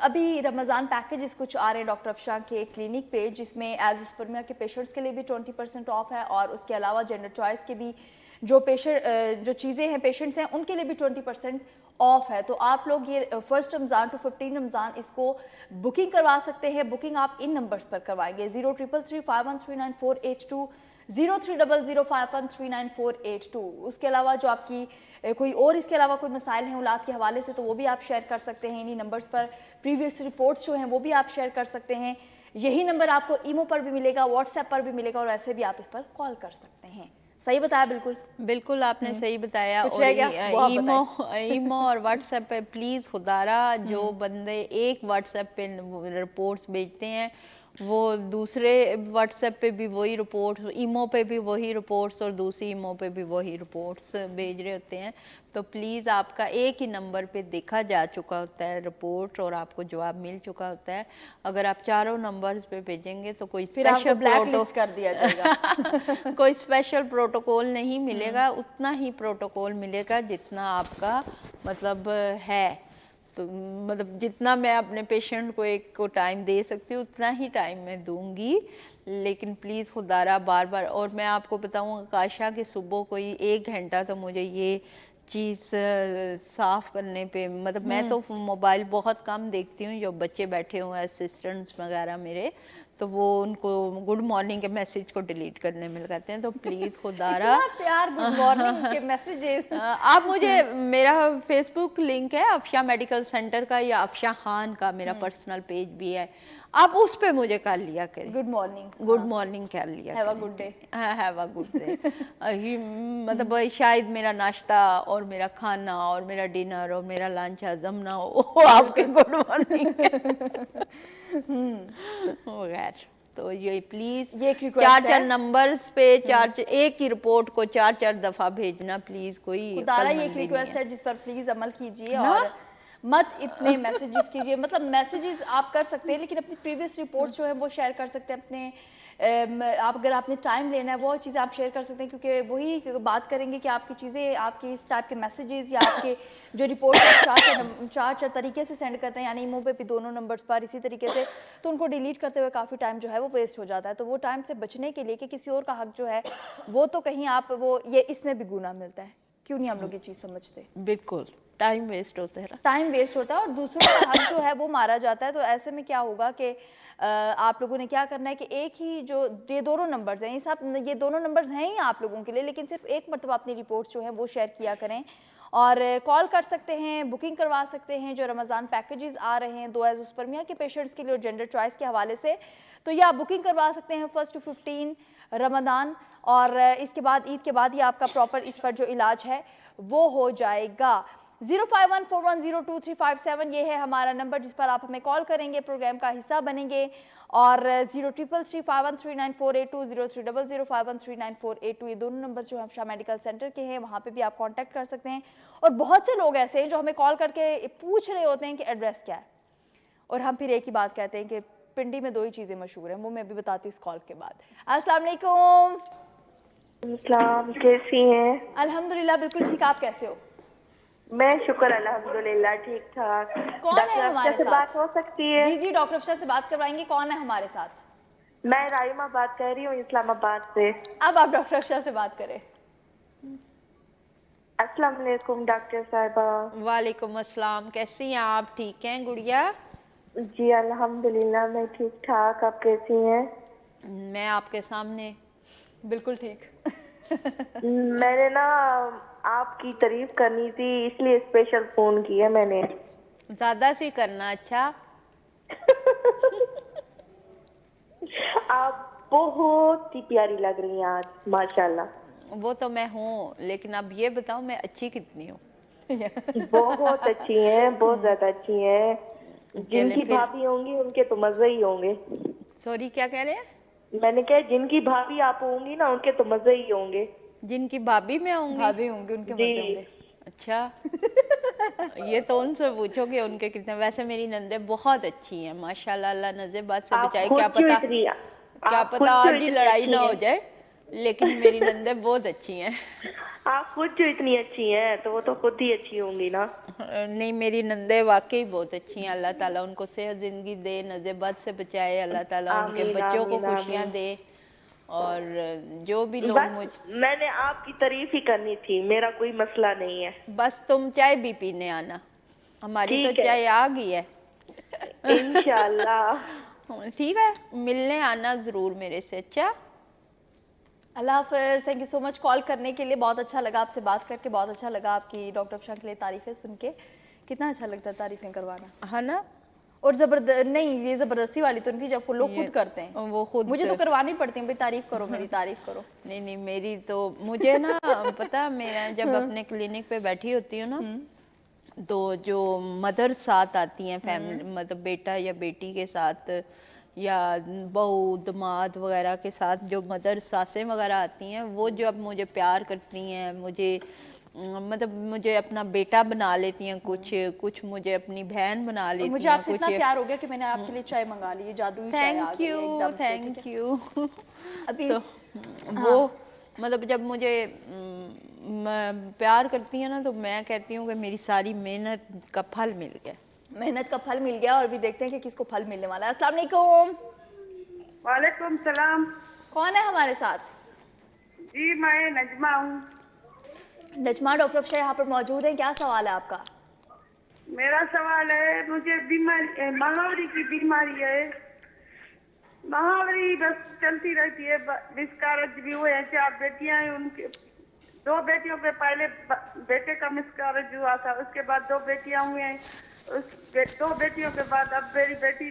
ابھی رمضان پیکیجز کچھ آ رہے ہیں ڈاکٹر افشاں کے کلینک پہ، جس میں ایزوسپرمیا کے پیشنٹس کے لیے بھی 20% آف ہے، اور اس کے علاوہ جینڈر چوائس کے بھی جو چیزیں ہیں پیشنٹس ہیں ان کے لیے بھی 20% آف ہے۔ تو آپ لوگ یہ 1 رمضان to 15 رمضان اس کو بکنگ کروا سکتے ہیں۔ بکنگ آپ ان نمبرز پر کروائیں گے، 0333513948 0300513948۔ اس کے علاوہ جو آپ کی کوئی اور اس کے علاوہ کوئی مسائل ہیں اولاد کے حوالے سے تو وہ بھی آپ شیئر کر سکتے ہیں انہی نمبرز پر۔ پریویس رپورٹس جو ہیں وہ بھی آپ شیئر کر سکتے ہیں۔ یہی نمبر آپ کو ایمو پر بھی ملے گا، واٹس ایپ پر بھی ملے گا، اور ایسے بھی آپ اس پر کال کر سکتے ہیں۔ صحیح بتایا؟ بالکل آپ نے صحیح بتایا۔ اور ایمو اور واٹس ایپ پہ پلیز خدارہ جو بندے ایک واٹس ایپ پہ رپورٹس بھیجتے ہیں وہ دوسرے واٹس ایپ پہ بھی وہی رپورٹس، ایمو پہ بھی وہی رپورٹس اور دوسری ایمو پہ بھی وہی رپورٹس بھیج رہے ہوتے ہیں، تو پلیز آپ کا ایک ہی نمبر پہ دیکھا جا چکا ہوتا ہے رپورٹ اور آپ کو جواب مل چکا ہوتا ہے۔ اگر آپ چاروں نمبرز پہ بھیجیں گے تو کوئی اسپیشل پروٹوکول نہیں ملے گا، اتنا ہی پروٹوکول ملے گا جتنا آپ کا مطلب ہے، تو مطلب جتنا میں اپنے پیشنٹ کو ایک کو ٹائم دے سکتی ہوں اتنا ہی ٹائم میں دوں گی، لیکن پلیز خدارہ بار بار۔ اور میں آپ کو بتاؤں کاشا کہ صبح کوئی 1 گھنٹہ تو مجھے یہ چیز صاف کرنے پہ، مطلب میں تو موبائل بہت کم دیکھتی ہوں، جو بچے بیٹھے ہوئے اسسٹنٹس وغیرہ میرے، تو وہ ان کو گڈ مارننگ کے میسیج کو ڈیلیٹ کرنے میں لگاتے ہیں، تو پلیز خدارہ پیار گڈ مارننگ کے میسیجز آپ مجھے، میرا فیس بک لنک ہے افشاں میڈیکل سینٹر کا یا افشاں خان کا میرا پرسنل پیج بھی ہے، آپ اس پہ مجھے کر لیا کریں. Good morning. گڈ مارننگ کر لیا have a good day. Have a good day. مطلب شاید میرا ناشتہ اور میرا کھانا اور میرا ڈنر اور میرا لنچ ہضم نہ ہو آپ کے گڈ مارننگ وغیرہ. تو یہ پلیز یہ ایک چار request چار ہے. نمبرز پہ ایک ہی رپورٹ کو 4 دفعہ بھیجنا پلیز. کوئی خدارہ یہ ایک عقل مندی ریکویسٹ نہیں ہے جس پر پلیز عمل کیجیے نا؟ اور مت اتنے میسیجز کیجیے. مطلب میسیجز آپ کر سکتے ہیں لیکن اپنی پریویس رپورٹس جو ہیں وہ شیئر کر سکتے ہیں اپنے. آپ اگر آپ نے ٹائم لینا ہے وہ چیزیں آپ شیئر کر سکتے ہیں کیونکہ وہی بات کریں گے کہ آپ کی چیزیں آپ کی اس ٹائپ کے میسیجز یا آپ کے جو رپورٹ چار طریقے سے سینڈ کرتے ہیں یعنی ایمو پہ بھی دونوں نمبرز پر اسی طریقے سے تو ان کو ڈیلیٹ کرتے ہوئے کافی ٹائم جو ہے وہ ویسٹ ہو جاتا ہے. تو وہ ٹائم سے بچنے کے لیے کہ کسی اور کا حق جو ہے وہ تو کہیں آپ وہ یہ اس میں بھی گناہ ملتا ہے. کیوں نہیں ہم لوگ یہ چیز سمجھتے؟ بالکل ٹائم ویسٹ ہوتا ہے. ٹائم ویسٹ ہوتا ہے اور دوسروں کا حق جو ہے وہ مارا جاتا ہے. تو ایسے میں کیا ہوگا کہ آپ لوگوں نے کیا کرنا ہے کہ ایک ہی جو یہ دونوں نمبرز ہیں یہ دونوں نمبرز ہیں ہی آپ لوگوں کے لیے لیکن صرف ایک مرتبہ اپنی رپورٹس جو ہیں وہ شیئر کیا کریں اور کال کر سکتے ہیں, بکنگ کروا سکتے ہیں جو رمضان پیکیجز آ رہے ہیں 2 ایزوسپرمیا کے پیشنٹس کے لیے اور جینڈر چوائس کے حوالے سے. تو یہ آپ بکنگ کروا سکتے ہیں 1 to 15 رمضان اور اس کے بعد عید کے بعد ہی آپ کا پراپر اس پر جو علاج ہے وہ ہو جائے گا. 0514102357 یہ ہے ہمارا نمبر جس پر آپ ہمیں کال کریں گے, پروگرام کا حصہ بنیں گے اور 0333513948 0300513948 یہ دونوں نمبر جو ہیں شاہ میڈیکل سینٹر کے ہیں وہاں پہ بھی آپ کانٹیکٹ کر سکتے ہیں. اور بہت سے لوگ ایسے ہیں جو ہمیں کال کر کے پوچھ رہے ہوتے ہیں کہ ایڈریس کیا ہے اور ہم پھر ایک ہی بات کہتے ہیں کہ پنڈی میں 2 ہی چیزیں مشہور ہیں, وہ میں بھی بتاتی ہوں اس کال کے بعد. السلام علیکم. السلام, کیسی ہیں؟ الحمدللہ بالکل ٹھیک. آپ کیسے ہو؟ میں شکر الحمدللہ ٹھیک ٹھاک. کون ہے ڈاکٹر ہمارے افشا سے بات ہو سکتی ہے؟ جی ڈاکٹر افشا سے بات کروائیں گے. کون ہے ہمارے ساتھ؟ میں رائمہ بات کر رہی ہوں اسلام آباد سے. اب آپ ڈاکٹر افشا سے بات کریں. السلام علیکم ڈاکٹر صاحبہ. وعلیکم السلام. کیسی ہیں آپ؟ ٹھیک ہیں گڑیا؟ جی الحمدللہ میں ٹھیک ٹھاک. آپ کیسی ہیں؟ میں آپ کے سامنے بالکل ٹھیک. میں نے نا آپ کی تعریف کرنی تھی اس لیے اسپیشل فون کیا میں نے. زیادہ سی کرنا. اچھا آپ بہت ہی پیاری لگ رہی ہیں آج ماشاءاللہ. وہ تو میں ہوں لیکن اب یہ بتاؤ میں اچھی کتنی ہوں؟ بہت اچھی ہیں, بہت زیادہ اچھی ہیں. جن کی بھابھی ہوں گی ان کے تو مزے ہی ہوں گے. سوری کیا کہہ رہے ہیں؟ میں نے کہا جن کی بھابھی آپ ہوں گی نا ان کے تو مزے ہی ہوں گے. جن کی بھابھی میں ہوں گی بھابھی ہوں گے ان کے مزے ہوں گے. اچھا یہ تو ان سے پوچھو کہ ان کے کتنے. ویسے میری نندیں بہت اچھی ہیں ماشاءاللہ, اللہ نظر بات سے بچائے. کیا پتا آج ہی لڑائی نہ ہو جائے لیکن میری نندیں بہت اچھی ہیں. آپ خود جو اتنی اچھی ہیں تو وہ تو خود ہی اچھی ہوں گی نا. نہیں میری نندیں واقعی بہت اچھی ہیں. اللہ تعالیٰ ان کو صحت زندگی دے, نظر بد سے بچائے. اللہ تعالیٰ ان کے بچوں کو خوشیاں دے. اور جو بھی لوگ میں نے آپ کی تعریف ہی کرنی تھی, میرا کوئی مسئلہ نہیں ہے. بس تم چائے بھی پینے آنا, ہماری تو چائے آ گئی ہے انشاءاللہ. ٹھیک ہے, ملنے آنا ضرور میرے سے. اچھا اللہ حافظ. تھینک یو سو مچ کال کرنے کے لیے. بہت اچھا لگا آپ سے بات کر کے, بہت اچھا لگا آپ کی ڈاکٹر افشا کے لیے تعریفیں سن کے. کتنا اچھا لگتا ہے تعریفیں کروانا ہے نا. اور نہیں یہ زبردستی والی تو نہیں تھی جب لوگ خود کرتے ہیں. وہ خود مجھے تو کروانی پڑتی ہیں, بھائی تعریف کرو میری, تعریف کرو. نہیں میری تو مجھے نا پتا, میں جب اپنے کلینک پہ بیٹھی ہوتی ہوں نا تو جو مدر ساتھ آتی ہیں فیملی, مطلب بیٹا یا بیٹی کے ساتھ یا بہو دماد وغیرہ کے ساتھ جو مدر ساسیں وغیرہ آتی ہیں, وہ جو اب مجھے پیار کرتی ہیں, مجھے مطلب مجھے اپنا بیٹا بنا لیتی ہیں, کچھ مجھے اپنی بہن بنا لیتی ہیں. مجھے آپ سے اتنا پیار ہو گیا کہ میں نے آپ کے لیے چائے منگا لی ہے, جادوئی چائے آ گئی ہے ایک دم سے. Thank you. ابھی تو وہ مطلب جب مجھے پیار کرتی ہیں نا تو میں کہتی ہوں کہ میری ساری محنت کا پھل مل گیا. محنت کا پھل مل گیا اور ابھی دیکھتے ہیں کہ کس کو پھل ملنے والا ہے. السلام علیکم. وعلیکم السلام. کون ہے ہمارے ساتھ؟ جی میں نجمہ ہوں. نجمہ, ڈاکٹر افشا یہاں پر موجود ہیں. کیا سوال ہے آپ کا؟ میرا سوال ہے, مجھے بیماری مہاوری کی بیماری ہے. مہاوری بس چلتی رہتی ہے. مسکارج بھی ہوئے ہیں, 4 بیٹیاں ہیں, ان کے 2 بیٹیوں پہ پہلے بیٹے کا مسکارج ہوا تھا, اس کے بعد 2 بیٹیاں ہوئے ہیں, اس 2 بیٹیوں کے بعد اب میری بیٹی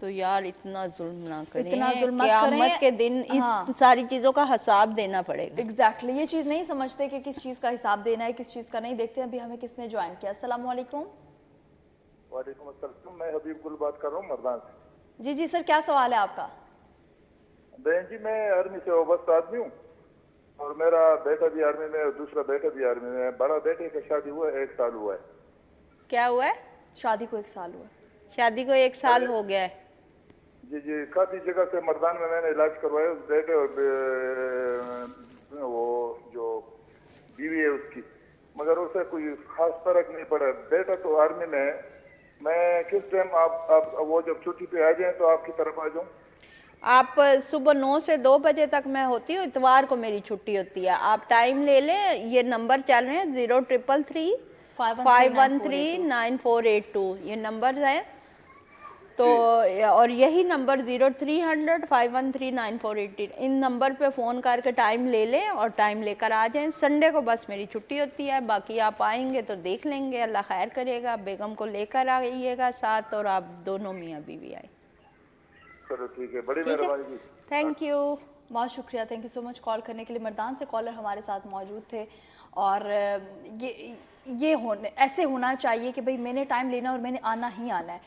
تو یار اتنا ظلم نہ کریں, اتنا ظلم مت قیامت کریں. کے دن اس ساری چیزوں کا حساب دینا پڑے گا. ایگزیکٹلی, یہ چیز نہیں سمجھتے کہ کس چیز کا حساب دینا ہے, کس چیز کا نہیں. دیکھتے ہیں ابھی ہمیں کس نے جوائن کیا. السلام علیکم. وعلیکم السلام, میں حبیب گل بات کر رہا ہوں مردان سے. جی جی سر, کیا سوال ہے آپ کا؟ بہن جی میں آرمی سے وابستہ آدمی ہوں, اور میرا بیٹا بھی آرمی میں اور دوسرا بیٹا بھی آرمی میں. بڑا بیٹے کا شادی ہوا ہے, 1 سال ہوا ہے. کیا ہوا ہے؟ شادی کو 1 سال ہوا. شادی کو 1 سال ہو گیا ہے. جی جی, کافی جگہ سے مردان میں نے علاج کروایا اس بیٹے اور وہ جو بیوی ہے اس کی, مگر اسے کوئی خاص فرق نہیں پڑا. بیٹا تو آرمی میں ہے. میں کس ٹائم آپ وہ جب چھٹی پہ آ جائیں تو آپ کی طرف آ جاؤں؟ آپ صبح 9 سے 2 بجے تک میں ہوتی ہوں, اتوار کو میری چھٹی ہوتی ہے. آپ ٹائم لے لیں, یہ نمبر چل رہے ہیں 0333 513 9482, یہ نمبرز ہیں. تو اور یہی نمبر 0300 513 9480, ان نمبر پہ فون کر کے ٹائم لے لیں اور ٹائم لے کر آ جائیں. سنڈے کو بس میری چھٹی ہوتی ہے, باقی آپ آئیں گے تو دیکھ لیں گے, اللہ خیر کرے گا. بیگم کو لے کر آئیے گا ساتھ, اور آپ دونوں میاں بیوی آئیں. چلو ٹھیک ہے, بڑی مہربانی جی. Thank you. بہت شکریہ, تھینک یو سو مچ کال کرنے کے لیے. مردان سے کالر ہمارے ساتھ موجود تھے, اور یہ ایسے ہونا چاہیے کہ بھئی میں نے ٹائم لینا اور میں نے آنا ہی آنا ہے.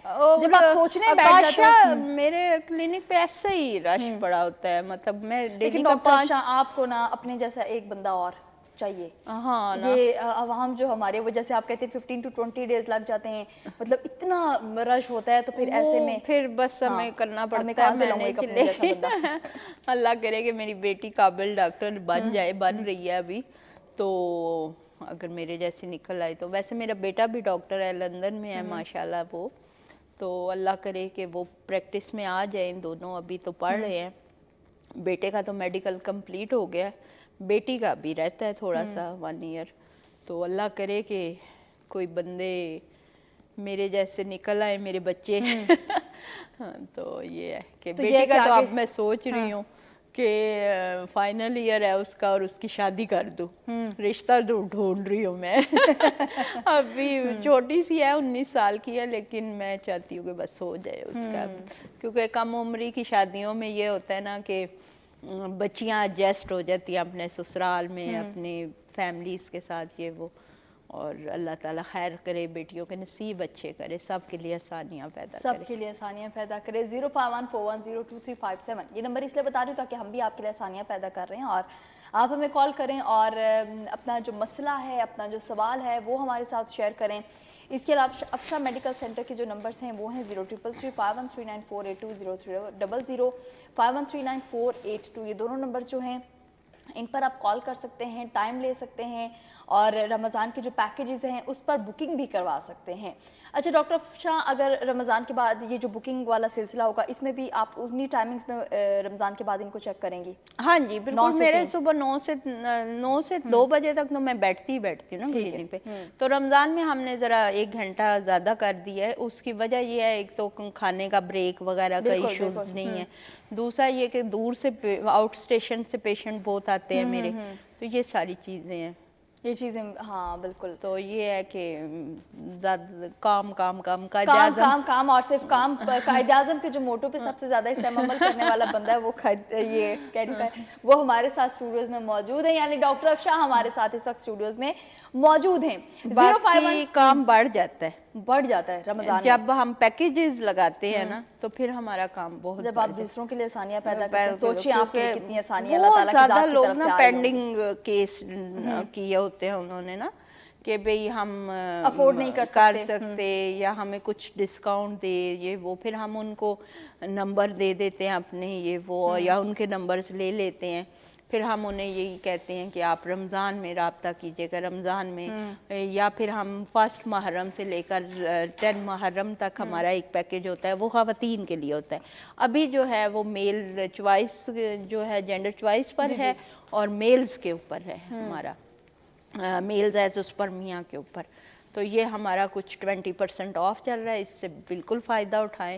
جب آپ سوچنے بیٹھ جاتے ہیں, میرے کلینک پہ ایسا ہی رش پڑا ہوتا ہے, مطلب میں ڈیلی لیکن کا ڈاکٹر عائشہ آپ کو نا اپنے جیسا ایک بندہ اور چاہیے. ہاں یہ عوام جو ہمارے, وہ جیسے آپ کہتے ہیں 15 to 20 days لگ جاتے ہیں, مطلب اتنا رش ہوتا ہے, تو پھر ایسے میں پھر بس ہمیں کرنا پڑتا ہے مینیج کے لیے. اللہ کرے کہ میری بیٹی قابل ڈاکٹر بن جائے, بن رہی ہے ابھی, تو اگر میرے جیسی نکل آئی تو. ویسے میرا بیٹا بھی ڈاکٹر ہے, لندن میں ہے ماشاءاللہ وہ, تو اللہ کرے کہ وہ پریکٹس میں آ جائیں دونوں. ابھی تو پڑھ رہے ہیں. بیٹے کا تو میڈیکل کمپلیٹ ہو گیا, بیٹی کا بھی رہتا ہے تھوڑا سا 1 year. تو اللہ کرے کہ کوئی بندے میرے جیسے نکل آئے میرے بچے. تو یہ ہے کہ بیٹی کا تو اب میں سوچ رہی ہوں کہ فائنل ایئر ہے اس کا, اور اس کی شادی کر دوں. رشتہ ڈھونڈ رہی ہوں میں. ابھی چھوٹی سی ہے, 19 سال کی ہے, لیکن میں چاہتی ہوں کہ بس ہو جائے اس کا, کیونکہ کم عمری کی شادیوں میں یہ ہوتا ہے نا کہ بچیاں ایڈجسٹ ہو جاتی ہیں اپنے سسرال میں, اپنے فیملیز کے ساتھ, یہ وہ. اور اللہ تعالیٰ خیر کرے, بیٹیوں کے نصیب اچھے کرے, سب کے لیے آسانیاں پیدا کرے. سب کے لیے آسانیاں پیدا کرے. 0514102357, یہ نمبر اس لیے بتا رہی ہوں تاکہ ہم بھی آپ کے لیے آسانیاں پیدا کر رہے ہیں, اور آپ ہمیں کال کریں اور اپنا جو مسئلہ ہے, اپنا جو سوال ہے وہ ہمارے ساتھ شیئر کریں. اس کے علاوہ افشا میڈیکل سینٹر کے جو نمبرز ہیں وہ ہیں 0333 5139482, 000 5139482. یہ دونوں نمبر جو ہیں ان پر آپ کال کر سکتے ہیں, ٹائم لے سکتے ہیں, اور رمضان کے جو پیکیجز ہیں اس پر بکنگ بھی کروا سکتے ہیں. اچھا ڈاکٹر افشا, اگر رمضان کے بعد یہ جو بکنگ والا سلسلہ ہوگا, اس میں بھی آپ اتنی ٹائمنگز میں رمضان کے بعد ان کو چیک کریں گی؟ ہاں جی بالکل. میرے صبح 9 سے 2 بجے تک تو میں بیٹھتی ہوں نا کلینک پہ. تو رمضان میں ہم نے ذرا 1 گھنٹہ زیادہ کر دیا ہے. اس کی وجہ یہ ہے, ایک تو کھانے کا بریک وغیرہ کا ایشوز نہیں ہے, دوسرا یہ کہ دور سے آؤٹ اسٹیشن سے پیشنٹ بہت آتے ہیں میرے, تو یہ ساری چیزیں ہیں. یہ چیزیں ہاں بالکل. تو یہ ہے کہ زیادہ کام اور صرف کام. قائد اعظم کے جو موٹو پہ سب سے زیادہ اس ٹائم عمل کرنے والا بندہ ہے وہ یہ کیریفا ہے, وہ ہمارے ساتھ اسٹوڈیوز میں موجود ہیں, یعنی ڈاکٹر افشا ہمارے ساتھ اس وقت اسٹوڈیوز میں موجود ہیں. باقی کام بڑھ جاتا ہے رمضان جب ہم پیکیجز لگاتے ہیں نا, تو پھر ہمارا کام بہت, جب آپ دوسروں کے لیے آسانیاں پیدا کرتے ہیں, سوچیں آپ کے کتنی آسانیاں اللہ بہت تعالیٰ کی زیادہ ذات کی لوگ طرف نا سے پینڈنگ کیس کیے ہوتے ہیں انہوں نے نا, کہ بھئی ہم افورڈ نہیں کر سکتے یا ہمیں کچھ ڈسکاؤنٹ دے, یہ وہ. پھر ہم ان کو نمبر دے دیتے ہیں اپنے, یہ وہ, یا ان کے نمبرز لے لیتے ہیں. پھر ہم انہیں یہی کہتے ہیں کہ آپ رمضان میں رابطہ کیجیے گا, رمضان میں, یا پھر ہم 1 محرم سے لے کر 10 محرم تک ہمارا ایک پیکیج ہوتا ہے, وہ خواتین کے لیے ہوتا ہے. ابھی جو ہے وہ میل چوائس جو ہے, جینڈر چوائس پر ہے, اور میلز کے اوپر ہے ہمارا, میلز ایز اس پر میاں کے اوپر. تو یہ ہمارا کچھ 20% آف چل رہا ہے, اس سے بالکل فائدہ اٹھائیں.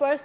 1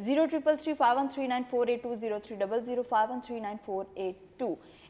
033351394820 0300513948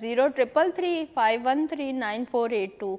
0333513948